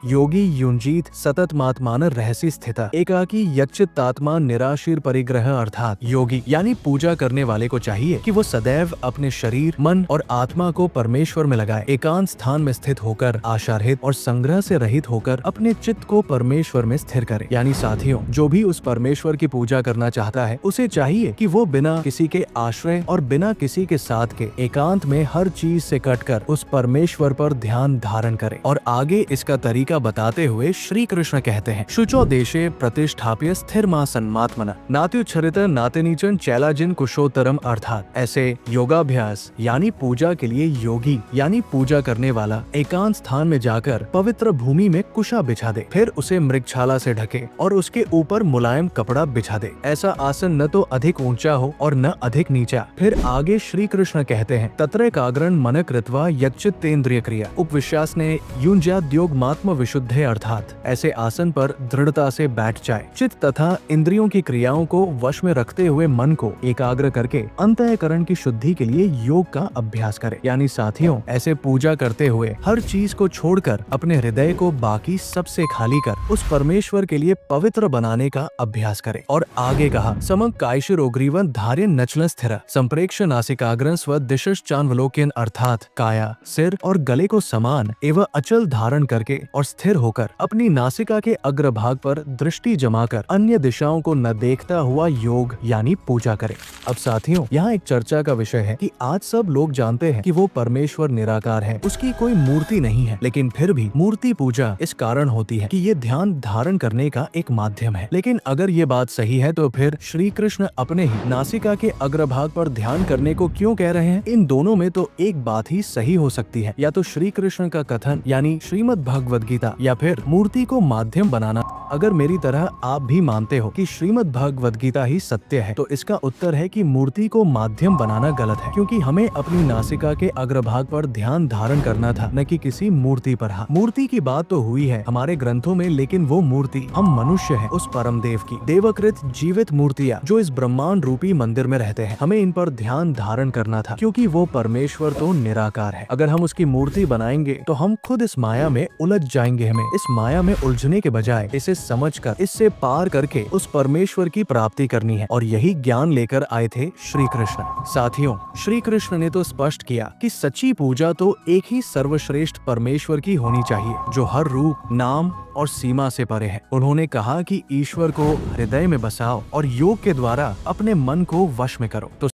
योगी युंजीत सततमात्मान रहस्य स्थित एकाकी यच्चित्तात्मा निराशीर परिग्रह अर्थात योगी यानी पूजा करने वाले को चाहिए कि वो सदैव अपने शरीर, मन और आत्मा को परमेश्वर में लगाए, एकांत स्थान में स्थित होकर आशारहित और संग्रह से रहित होकर अपने चित्त को परमेश्वर में स्थिर करे। यानी साथियों, जो भी उस परमेश्वर की पूजा करना चाहता है उसे चाहिए कि वो बिना किसी के आश्रय और बिना किसी के साथ के एकांत में हर चीज से कटकर उस परमेश्वर पर ध्यान धारण करे। और आगे इसका तरीका बताते हुए श्री कृष्ण कहते हैं, शुचो देशे प्रतिष्ठाप्य स्थिर मा सन्मात्मना नात्युच्छरित नातिनीचन चैलाजिन कुशोत्तरम अर्थात ऐसे योगाभ्यास यानी पूजा के लिए योगी यानी पूजा करने वाला एकांत स्थान में जाकर पवित्र भूमि में कुशा बिछा दे, फिर उसे मृगछाला से ढके और उसके ऊपर मुलायम कपड़ा बिछा दे। ऐसा आसन न तो अधिक ऊंचा हो और न अधिक नीचा। फिर आगे श्री कृष्ण कहते हैं, तत्रैकाग्रं मन कृत्वा यच्चित्तेन्द्रिय क्रिया उपविश्यास ने युंज्याद्योगमात्म विशुद्धे अर्थात ऐसे आसन पर दृढ़ता से बैठ जाए, चित्त तथा इंद्रियों की क्रियाओं को वश में रखते हुए मन को एकाग्र करके अंतःकरण की शुद्धि के लिए योग का अभ्यास करे। यानी साथियों, ऐसे पूजा करते हुए हर चीज को छोड़कर अपने हृदय को बाकी सबसे खाली कर उस परमेश्वर के लिए पवित्र बनाने का अभ्यास करे। और आगे कहा, समं कायशिरोग्रीवन धार्य नचल स्थिर संप्रेक्ष नासिकाग्रं स्व दिशश्चान्वलोकयन् अर्थात काया, सिर और गले को समान एवं अचल धारण करके और स्थिर होकर अपनी नासिका के अग्रभाग पर दृष्टि जमाकर अन्य दिशाओं को न देखता हुआ योग यानी पूजा करे। अब साथियों, यहाँ एक चर्चा का विषय है कि आज सब लोग जानते हैं कि वो परमेश्वर निराकार है, उसकी कोई मूर्ति नहीं है, लेकिन फिर भी मूर्ति पूजा इस कारण होती है कि ये ध्यान धारण करने का एक माध्यम है। लेकिन अगर ये बात सही है तो फिर श्री कृष्ण अपने ही नासिका के अग्रभाग पर ध्यान करने को क्यों कह रहे हैं? इन दोनों में तो एक बात ही सही हो सकती है, या तो श्री कृष्ण का कथन यानी श्रीमद् भगवद गीता या फिर मूर्ति को माध्यम बनाना। अगर मेरी तरह आप भी मानते हो कि श्रीमद् भगवद गीता ही सत्य है तो इसका उत्तर है कि मूर्ति को माध्यम बनाना गलत है, क्योंकि हमें अपनी नासिका के अग्रभाग पर ध्यान धारण करना था, न कि किसी मूर्ति पर। मूर्ति की बात तो हुई है हमारे ग्रंथों में, लेकिन वो मूर्ति हम मनुष्य है उस परम देव की देवकृत जीवित मूर्तियाँ जो इस ब्रह्मांड रूपी मंदिर में रहते हैं, हमें इन पर ध्यान धारण करना था, क्योंकि वो परमेश्वर तो निराकार है। अगर हम उसकी मूर्ति बनाएंगे तो हम खुद इस माया में उलझ जाएंगे। हमें इस माया में उलझने के बजाय इसे समझकर इससे पार करके उस परमेश्वर की प्राप्ति करनी है, और यही ज्ञान लेकर आए थे श्री कृष्ण। साथियों, श्री कृष्ण ने तो स्पष्ट किया कि सच्ची पूजा तो एक ही सर्वश्रेष्ठ परमेश्वर की होनी चाहिए जो हर रूप, नाम और सीमा से परे है। उन्होंने कहा कि ईश्वर को हृदय में बसाओ और योग के द्वारा अपने मन को वश में करो। तो